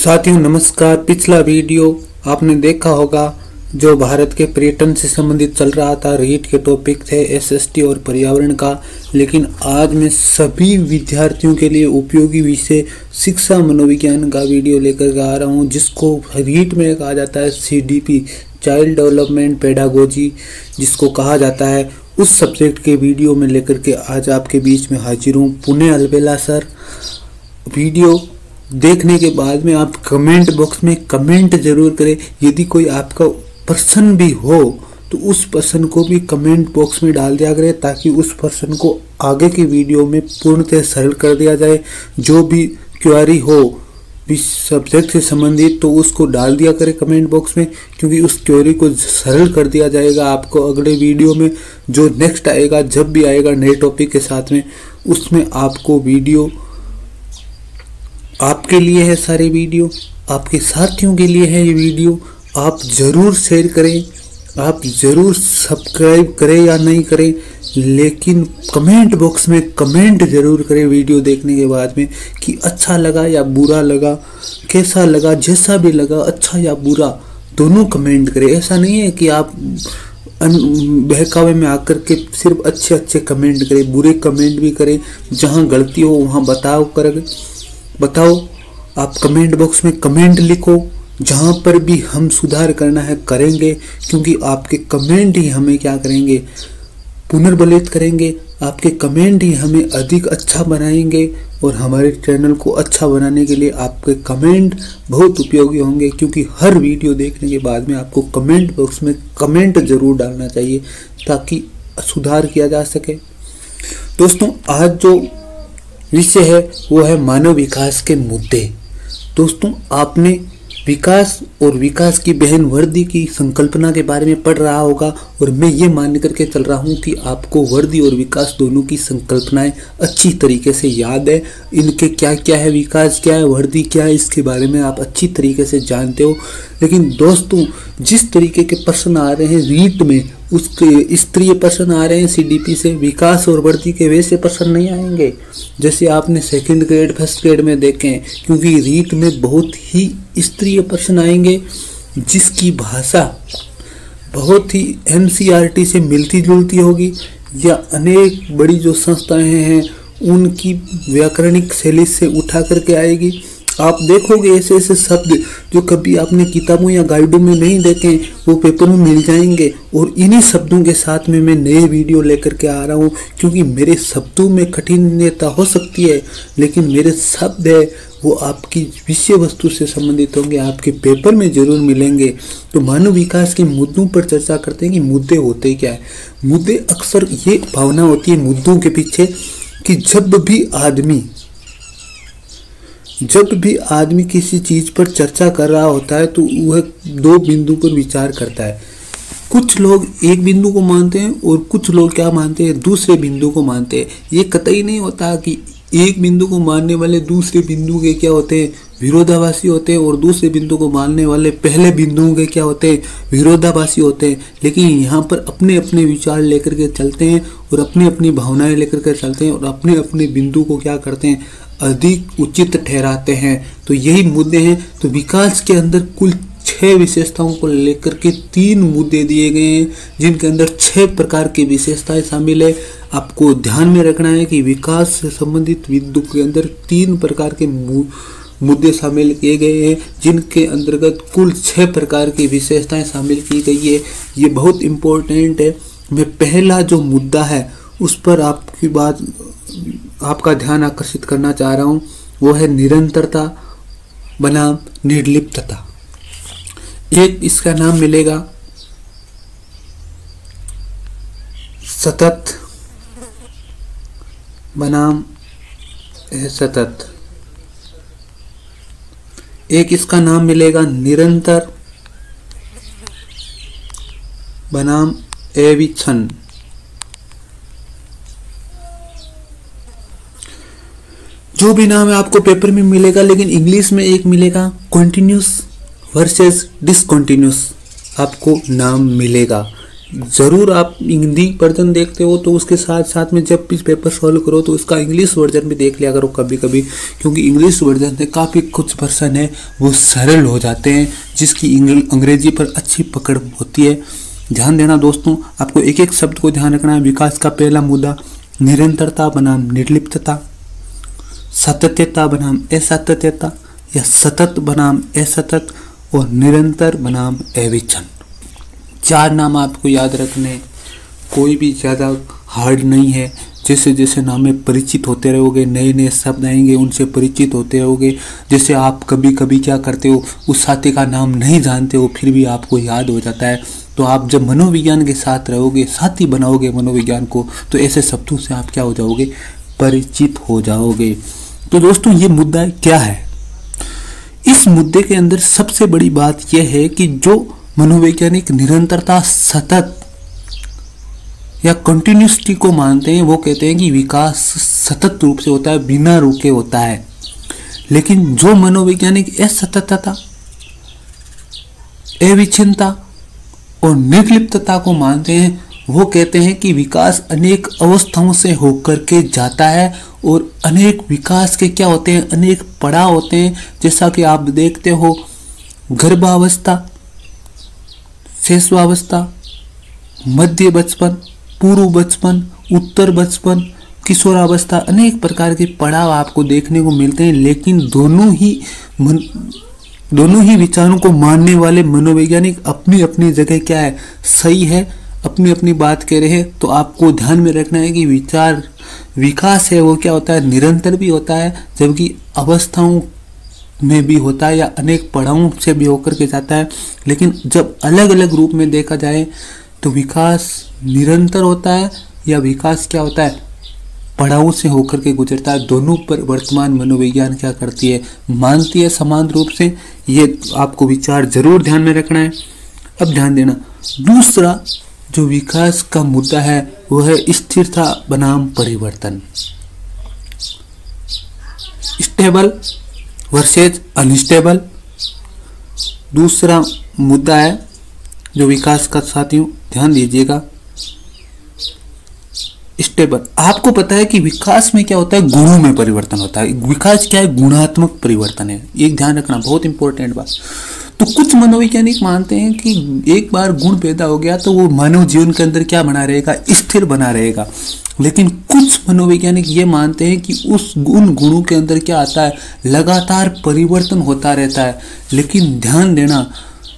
साथियों नमस्कार। पिछला वीडियो आपने देखा होगा जो भारत के पर्यटन से संबंधित चल रहा था। रीट के टॉपिक थे एसएसटी और पर्यावरण का। लेकिन आज मैं सभी विद्यार्थियों के लिए उपयोगी विषय शिक्षा मनोविज्ञान का वीडियो लेकर आ रहा हूं, जिसको रीट में कहा जाता है सीडीपी, चाइल्ड डेवलपमेंट पेडागोजी जिसको कहा जाता है। उस सब्जेक्ट के वीडियो में लेकर के आज आपके बीच में हाजिर हूँ। पुणे अलबेला सर। वीडियो देखने के बाद में आप कमेंट बॉक्स में कमेंट जरूर करें। यदि कोई आपका पर्सन भी हो तो उस पर्सन को भी कमेंट बॉक्स में डाल दिया करें, ताकि उस पर्सन को आगे की वीडियो में पूर्णतः सरल कर दिया जाए। जो भी क्वेरी हो इस सब्जेक्ट से संबंधित तो उसको डाल दिया करें कमेंट बॉक्स में, क्योंकि उस क्वेरी को सरल कर दिया जाएगा आपको अगले वीडियो में। जो नेक्स्ट आएगा, जब भी आएगा नए टॉपिक के साथ में, उसमें आपको वीडियो आपके लिए है। सारे वीडियो आपके साथियों के लिए है। ये वीडियो आप जरूर शेयर करें, आप जरूर सब्सक्राइब करें या नहीं करें, लेकिन कमेंट बॉक्स में कमेंट जरूर करें वीडियो देखने के बाद में कि अच्छा लगा या बुरा लगा, कैसा लगा, जैसा भी लगा, अच्छा या बुरा दोनों कमेंट करें। ऐसा नहीं है कि आप बहकावे में आकर के सिर्फ अच्छे अच्छे कमेंट करें, बुरे कमेंट भी करें। जहाँ गलती हो वहाँ बताओ। आप कमेंट बॉक्स में कमेंट लिखो। जहाँ पर भी हम सुधार करना है करेंगे, क्योंकि आपके कमेंट ही हमें क्या करेंगे, पुनर्बलित करेंगे। आपके कमेंट ही हमें अधिक अच्छा बनाएंगे और हमारे चैनल को अच्छा बनाने के लिए आपके कमेंट बहुत उपयोगी होंगे। क्योंकि हर वीडियो देखने के बाद में आपको कमेंट बॉक्स में कमेंट जरूर डालना चाहिए, ताकि सुधार किया जा सके। दोस्तों आज जो विषय है वो है मानव विकास के मुद्दे। दोस्तों आपने विकास और विकास की बहन वर्दी की संकल्पना के बारे में पढ़ रहा होगा, और मैं ये मान करके चल रहा हूँ कि आपको वर्दी और विकास दोनों की संकल्पनाएं अच्छी तरीके से याद है। इनके क्या क्या है, विकास क्या है, वर्दी क्या है, इसके बारे में आप अच्छी तरीके से जानते हो। लेकिन दोस्तों जिस तरीके के प्रश्न आ रहे हैं रीट में, उसके स्तरीय प्रश्न आ रहे हैं सीडीपी से, विकास और वर्दी के वैसे प्रश्न नहीं आएंगे जैसे आपने सेकंड ग्रेड फर्स्ट ग्रेड में देखे हैं। क्योंकि रीट में बहुत ही स्तरीय प्रश्न आएंगे, जिसकी भाषा बहुत ही एनसीईआरटी से मिलती जुलती होगी, या अनेक बड़ी जो संस्थाएं हैं उनकी व्याकरणिक शैली से उठा करके आएगी। आप देखोगे ऐसे ऐसे शब्द जो कभी आपने किताबों या गाइडों में नहीं देखे, वो पेपर में मिल जाएंगे। और इन्हीं शब्दों के साथ में मैं नए वीडियो लेकर के आ रहा हूँ, क्योंकि मेरे शब्दों में कठिनता हो सकती है, लेकिन मेरे शब्द है वो आपकी विषय वस्तु से संबंधित होंगे, आपके पेपर में जरूर मिलेंगे। तो मानव विकास के मुद्दों पर चर्चा करते हैं कि मुद्दे होते क्या है। मुद्दे अक्सर ये भावना होती है मुद्दों के पीछे कि जब भी आदमी किसी चीज पर चर्चा कर रहा होता है तो वह दो बिंदु पर विचार करता है। कुछ लोग एक बिंदु को मानते हैं और कुछ लोग क्या मानते हैं, दूसरे बिंदु को मानते हैं। ये कतई नहीं होता कि एक बिंदु को मानने वाले दूसरे बिंदु के क्या होते हैं, विरोधाभासी होते हैं, और दूसरे बिंदु को मानने वाले पहले बिंदुओं के क्या होते हैं, विरोधाभासी होते हैं। लेकिन यहाँ पर अपने अपने विचार लेकर के चलते हैं और अपनी अपनी भावनाएं लेकर के चलते हैं, और अपने अपने बिंदु को क्या करते हैं, अधिक उचित ठहराते हैं। तो यही मुद्दे हैं। तो विकास के अंदर कुल 6 विशेषताओं को लेकर के 3 मुद्दे दिए गए हैं, जिनके अंदर 6 प्रकार की विशेषताएं शामिल है। आपको ध्यान में रखना है कि विकास से संबंधित बिंदु के अंदर 3 प्रकार के मुद्दे शामिल किए गए हैं, जिनके अंतर्गत कुल 6 प्रकार की विशेषताएं शामिल की गई है। ये बहुत इम्पोर्टेंट है। मैं पहला जो मुद्दा है उस पर आपका ध्यान आकर्षित करना चाह रहा हूं, वो है निरंतरता बनाम निर्लिप्तता। एक इसका नाम मिलेगा सतत बनाम सतत। एक इसका नाम मिलेगा निरंतर बनाम अविच्छिन्न। जो भी नाम है आपको पेपर में मिलेगा, लेकिन इंग्लिश में एक मिलेगा कॉन्टिन्यूस वर्सेस डिसकॉन्टिन्यूस आपको नाम मिलेगा। ज़रूर आप हिंदी वर्जन देखते हो तो उसके साथ साथ में जब भी पेपर सॉल्व करो तो उसका इंग्लिश वर्जन भी देख लिया करो कभी कभी, क्योंकि इंग्लिश वर्जन से काफ़ी कुछ पर्सन है वो सरल हो जाते हैं, जिसकी अंग्रेजी पर अच्छी पकड़ होती है। ध्यान देना दोस्तों, आपको एक एक शब्द को ध्यान रखना है। विकास का पहला मुद्दा निरंतरता बनाम निर्लिप्तता, सातत्यता बनाम असातत्यता या सतत बनाम असतत, और निरंतर बनाम अविच्छिन्न। 4 नाम आपको याद रखने, कोई भी ज़्यादा हार्ड नहीं है। जैसे जैसे नाम में परिचित होते रहोगे, नए नए शब्द आएंगे उनसे परिचित होते रहोगे। जैसे आप कभी कभी क्या करते हो, उस साथी का नाम नहीं जानते हो फिर भी आपको याद हो जाता है। तो आप जब मनोविज्ञान के साथ रहोगे, साथी बनाओगे मनोविज्ञान को, तो ऐसे शब्दों से आप क्या हो जाओगे, परिचित हो जाओगे। तो दोस्तों ये मुद्दा क्या है? इस मुद्दे के अंदर सबसे बड़ी बात यह है कि जो मनोवैज्ञानिक निरंतरता, सतत या कंटिन्यूसिटी को मानते हैं, वो कहते हैं कि विकास सतत रूप से होता है, बिना रुके होता है। लेकिन जो मनोवैज्ञानिक असततता, अविच्छिन्नता और निर्लिप्तता को मानते हैं, वो कहते हैं कि विकास अनेक अवस्थाओं से होकर के जाता है और अनेक विकास के क्या होते हैं, अनेक पड़ाव होते हैं। जैसा कि आप देखते हो, गर्भावस्था, शैशवावस्था, मध्य बचपन, पूर्व बचपन, उत्तर बचपन, किशोरावस्था, अनेक प्रकार के पड़ाव आपको देखने को मिलते हैं। लेकिन दोनों ही विचारों को मानने वाले मनोवैज्ञानिक अपनी अपनी जगह क्या है, सही है, अपनी अपनी बात कह रहे हैं। तो आपको ध्यान में रखना है कि विकास है वो क्या होता है, निरंतर भी होता है, जबकि अवस्थाओं में भी होता है या अनेक पड़ावों से भी होकर के जाता है। लेकिन जब अलग अलग रूप में देखा जाए तो विकास निरंतर होता है या विकास क्या होता है, पड़ावों से होकर के गुजरता है। दोनों पर वर्तमान मनोविज्ञान क्या करती है, मानती है समान रूप से। ये आपको विचार जरूर ध्यान में रखना है। अब ध्यान देना, दूसरा जो विकास का मुद्दा है वो है स्थिरता बनाम परिवर्तन, स्टेबल वर्सेज अनस्टेबल। दूसरा मुद्दा है जो विकास का, साथियों ध्यान दीजिएगा, स्टेबल। आपको पता है कि विकास में क्या होता है, गुणों में परिवर्तन होता है। विकास क्या है, गुणात्मक परिवर्तन है। एक ध्यान रखना, बहुत इंपॉर्टेंट बात। तो कुछ मनोवैज्ञानिक मानते हैं कि एक बार गुण पैदा हो गया तो वो मानव जीवन के अंदर क्या बना रहेगा, स्थिर बना रहेगा। लेकिन कुछ मनोवैज्ञानिक ये मानते हैं कि उस गुणों के अंदर क्या आता है, लगातार परिवर्तन होता रहता है। लेकिन ध्यान देना,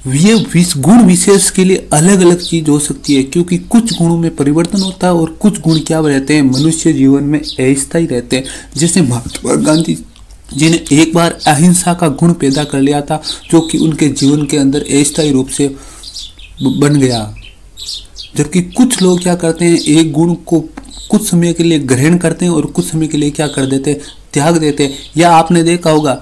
ये गुण विशेष के लिए अलग अलग चीज हो सकती है, क्योंकि कुछ गुणों में परिवर्तन होता है और कुछ गुण क्या रहते हैं, मनुष्य जीवन में अस्थायी रहते हैं। जैसे महात्मा गांधी जिन्हें एक बार अहिंसा का गुण पैदा कर लिया था, जो कि उनके जीवन के अंदर अस्थायी रूप से बन गया। जबकि कुछ लोग क्या करते हैं, एक गुण को कुछ समय के लिए ग्रहण करते हैं और कुछ समय के लिए क्या कर देते हैं, त्याग देते हैं। या आपने देखा होगा,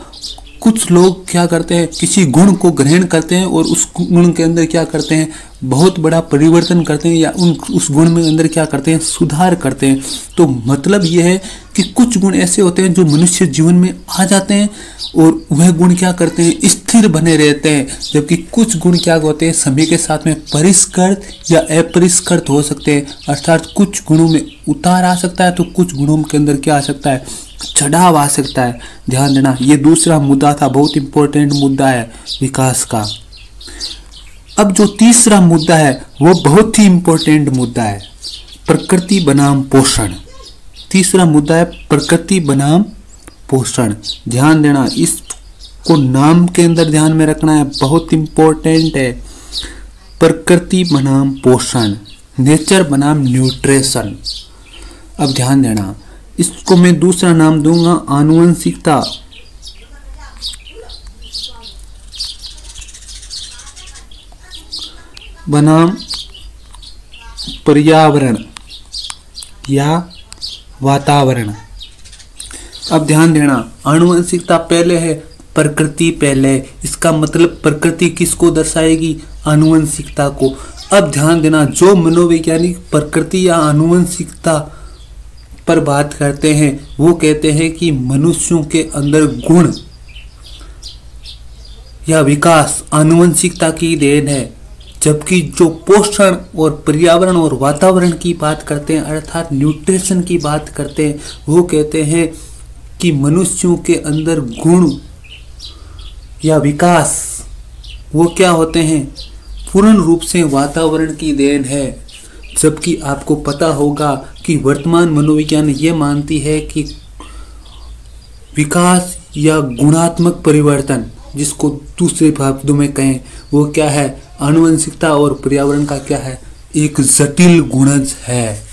कुछ लोग क्या करते हैं, किसी गुण को ग्रहण करते हैं और उस गुण के अंदर क्या करते हैं, बहुत बड़ा परिवर्तन करते हैं, या उस गुण में अंदर क्या करते हैं, सुधार करते हैं। तो मतलब यह है कि कुछ गुण ऐसे होते हैं जो मनुष्य जीवन में आ जाते हैं और वह गुण क्या करते हैं, स्थिर बने रहते हैं। जबकि कुछ गुण क्या होते हैं, समय के साथ में परिष्कृत या अपरिष्कृत हो सकते हैं। अर्थात कुछ गुणों में उतार आ सकता है तो कुछ गुणों के अंदर क्या आ सकता है, चढ़ाव आ सकता है। ध्यान देना, ये दूसरा मुद्दा था, बहुत इंपॉर्टेंट मुद्दा है विकास का। अब जो तीसरा मुद्दा है वो बहुत ही इंपॉर्टेंट मुद्दा है, प्रकृति बनाम पोषण। तीसरा मुद्दा है प्रकृति बनाम पोषण। ध्यान देना, इसको नाम के अंदर ध्यान में रखना है, बहुत इंपॉर्टेंट है। प्रकृति बनाम पोषण, नेचर बनाम न्यूट्रिशन। अब ध्यान देना, इसको मैं दूसरा नाम दूंगा आनुवंशिकता बनाम पर्यावरण या वातावरण। अब ध्यान देना, आनुवंशिकता पहले है, प्रकृति पहले है। इसका मतलब प्रकृति किसको दर्शाएगी, आनुवंशिकता को। अब ध्यान देना, जो मनोवैज्ञानिक प्रकृति या आनुवंशिकता पर बात करते हैं वो कहते हैं कि मनुष्यों के अंदर गुण या विकास आनुवंशिकता की देन है। जबकि जो पोषण और पर्यावरण और वातावरण की बात करते हैं अर्थात न्यूट्रिशन की बात करते हैं, वो कहते हैं कि मनुष्यों के अंदर गुण या विकास वो क्या होते हैं, पूर्ण रूप से वातावरण की देन है। जबकि आपको पता होगा कि वर्तमान मनोविज्ञान ये मानती है कि विकास या गुणात्मक परिवर्तन, जिसको दूसरे शब्दों में कहें, वो क्या है, आनुवंशिकता और पर्यावरण का क्या है, एक जटिल गुणज है।